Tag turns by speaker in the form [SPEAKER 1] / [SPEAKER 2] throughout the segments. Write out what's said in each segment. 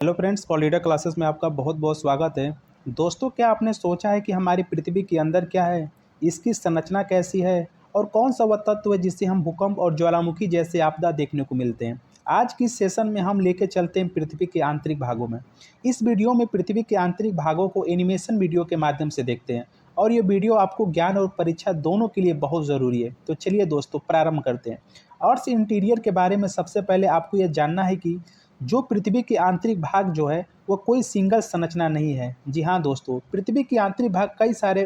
[SPEAKER 1] Hello friends, कॉलीडर classes में आपका बहुत बहुत स्वागत है। दोस्तों, क्या आपने सोचा है कि हमारी पृथ्वी के अंदर क्या है, इसकी संरचना कैसी है और कौन सा वह तत्व है जिससे हम भूकंप और ज्वालामुखी जैसे आपदा देखने को मिलते हैं। आज की सेशन में हम लेके चलते हैं पृथ्वी के आंतरिक भागों में। इस वीडियो में पृथ्वी के आंतरिक भागों को एनिमेशन वीडियो के माध्यम से देखते हैं और ये वीडियो आपको ज्ञान और परीक्षा दोनों के लिए बहुत ज़रूरी है। तो चलिए दोस्तों, प्रारंभ करते हैं। अर्थ इंटीरियर के बारे में सबसे पहले आपको यह जानना है कि जो पृथ्वी के आंतरिक भाग जो है वो कोई सिंगल संरचना नहीं है। जी हाँ दोस्तों, पृथ्वी की आंतरिक भाग कई सारे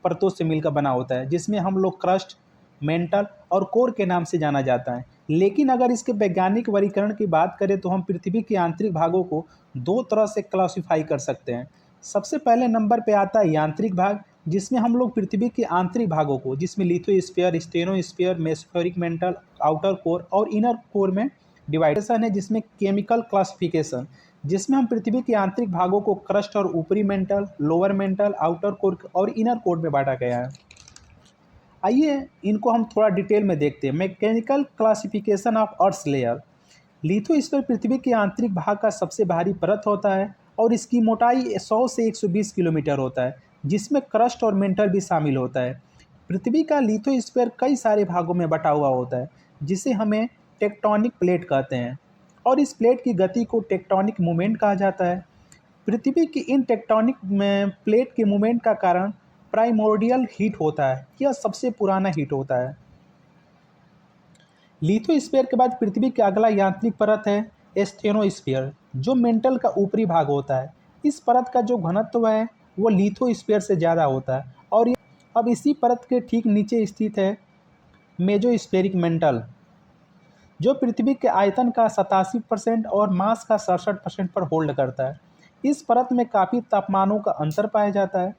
[SPEAKER 1] परतों से मिलकर बना होता है, जिसमें हम लोग क्रस्ट, मेंटल और कोर के नाम से जाना जाता है। लेकिन अगर इसके वैज्ञानिक वर्गीकरण की बात करें तो हम पृथ्वी के आंतरिक भागों को दो तरह से क्लासिफाई कर सकते हैं। सबसे पहले नंबर पे आता है यांत्रिक भाग, जिसमें हम लोग पृथ्वी के आंतरिक भागों को, जिसमें लिथोस्फीयर, स्टेनोस्फीयर, मेसोस्फेरिक मेंटल, आउटर कोर और इनर कोर में डिवाइडेशन है। जिसमें केमिकल क्लासिफिकेशन, जिसमें हम पृथ्वी के आंतरिक भागों को क्रस्ट और ऊपरी mental, lower mental, outer core और इनर कोर में बांटा गया है। आइए इनको हम थोड़ा डिटेल में देखते हैं। Mechanical classification of earth layer. Lithosphere पृथ्वी के आंतरिक भाग का सबसे भारी परत होता है और इसकी मोटाई 100 से 120 किलोमीटर होता है, जिसमें क्रस्ट और मेंटल भी शामिल होता है। पृथ्वी का लिथोस्फीयर कई सारे भागों में बटा हुआ होता है, जिसे हमें टेक्टोनिक प्लेट कहते हैं और इस प्लेट की गति को टेक्टोनिक मूवमेंट कहा जाता है। पृथ्वी की इन टेक्टोनिक में प्लेट के मूवमेंट का कारण प्राइमोर्डियल हीट होता है। यह सबसे पुराना हीट होता है। लिथोस्फीयर के बाद पृथ्वी का अगला यांत्रिक परत है स्टेनोस्फीयर, जो मेंटल का ऊपरी भाग होता है। इस परत का जो घनत्व है वो लिथोस्फीयर से ज़्यादा होता है और अब इसी परत के ठीक नीचे स्थित है मेसोस्फेरिक मेंटल, जो पृथ्वी के आयतन का 87% और मास का 67% पर होल्ड करता है। इस परत में काफ़ी तापमानों का अंतर पाया जाता है।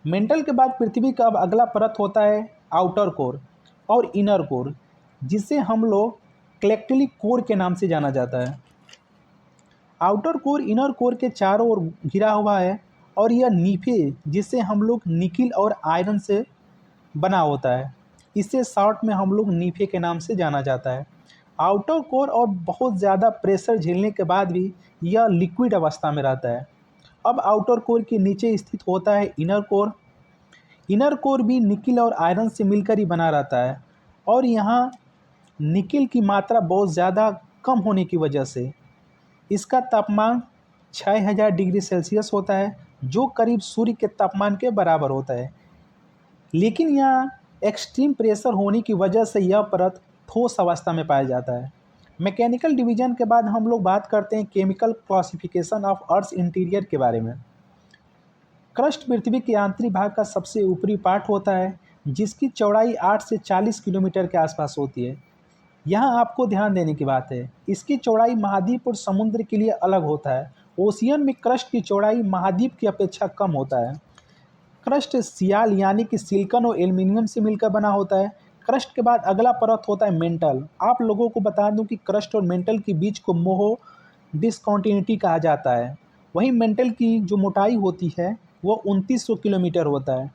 [SPEAKER 1] मेंटल के बाद पृथ्वी का अब अगला परत होता है आउटर कोर और इनर कोर, जिसे हम लोग कलेक्टिवली कोर के नाम से जाना जाता है। आउटर कोर इनर कोर के चारों ओर घिरा हुआ है और यह नीफे, जिसे हम लोग निकिल और आयरन से बना होता है। इसे शॉर्ट में हम लोग नीफे के नाम से जाना जाता है। आउटर कोर और बहुत ज़्यादा प्रेशर झेलने के बाद भी यह लिक्विड अवस्था में रहता है। अब आउटर कोर के नीचे स्थित होता है इनर कोर। इनर कोर भी निकिल और आयरन से मिलकर ही बना रहता है और यहाँ निकिल की मात्रा बहुत ज़्यादा कम होने की वजह से इसका तापमान 6000 डिग्री सेल्सियस होता है, जो करीब सूर्य के तापमान के बराबर होता है। लेकिन यहाँ एक्सट्रीम प्रेशर होने की वजह से यह परत ठोस अवस्था में पाया जाता है। मैकेनिकल डिवीजन के बाद हम लोग बात करते हैं chemical classification of earth interior के बारे में। क्रस्ट पृथ्वी के आंतरिक भाग का सबसे ऊपरी पार्ट होता है, जिसकी चौड़ाई 8 से 40 किलोमीटर के आसपास होती है। यहाँ आपको ध्यान देने की बात है, इसकी चौड़ाई महाद्वीप और समुद्र के लिए अलग होता है। ओशियन में क्रस्ट की चौड़ाई महाद्वीप की अपेक्षा कम होता है। क्रस्ट सियाल यानी कि सिलिकॉन और एल्युमिनियम से मिलकर बना होता है। क्रस्ट के बाद अगला परत होता है मेंटल। आप लोगों को बता दूं कि क्रस्ट और मेंटल के बीच को मोहो डिसकॉन्टिन्यूटी कहा जाता है। वहीं मेंटल की जो मोटाई होती है वो 2900 किलोमीटर होता है।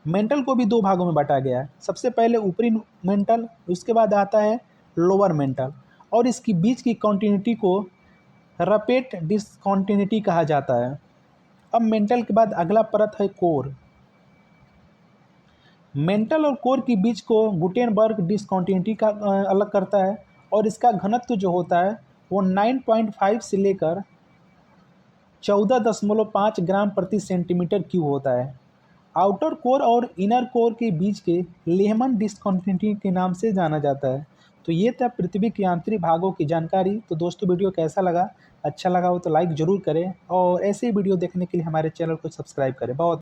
[SPEAKER 1] मेंटल को भी दो भागों में बांटा गया है। सबसे पहले ऊपरी मेंटल, उसके बाद आता है लोअर मेंटल और इसकी बीच की कॉन्टिन्यूटी को रपेट डिसकॉन्टिन्यूटी कहा जाता है। अब मेंटल के बाद अगला परत है कोर। मेंटल और कोर के बीच को गुटेनबर्ग डिसकॉन्टिन्यूटी का अलग करता है और इसका घनत्व जो होता है वो 9.5 से लेकर 14.5 ग्राम प्रति सेंटीमीटर क्यूब होता है। आउटर कोर और इनर कोर के बीच के लेहमन डिसकॉन्टिन्यूटी के नाम से जाना जाता है। तो ये था पृथ्वी के आंतरिक भागों की जानकारी। तो दोस्तों, वीडियो कैसा लगा? अच्छा लगा हो तो लाइक ज़रूर करें और ऐसे ही वीडियो देखने के लिए हमारे चैनल को सब्सक्राइब करें। बहुत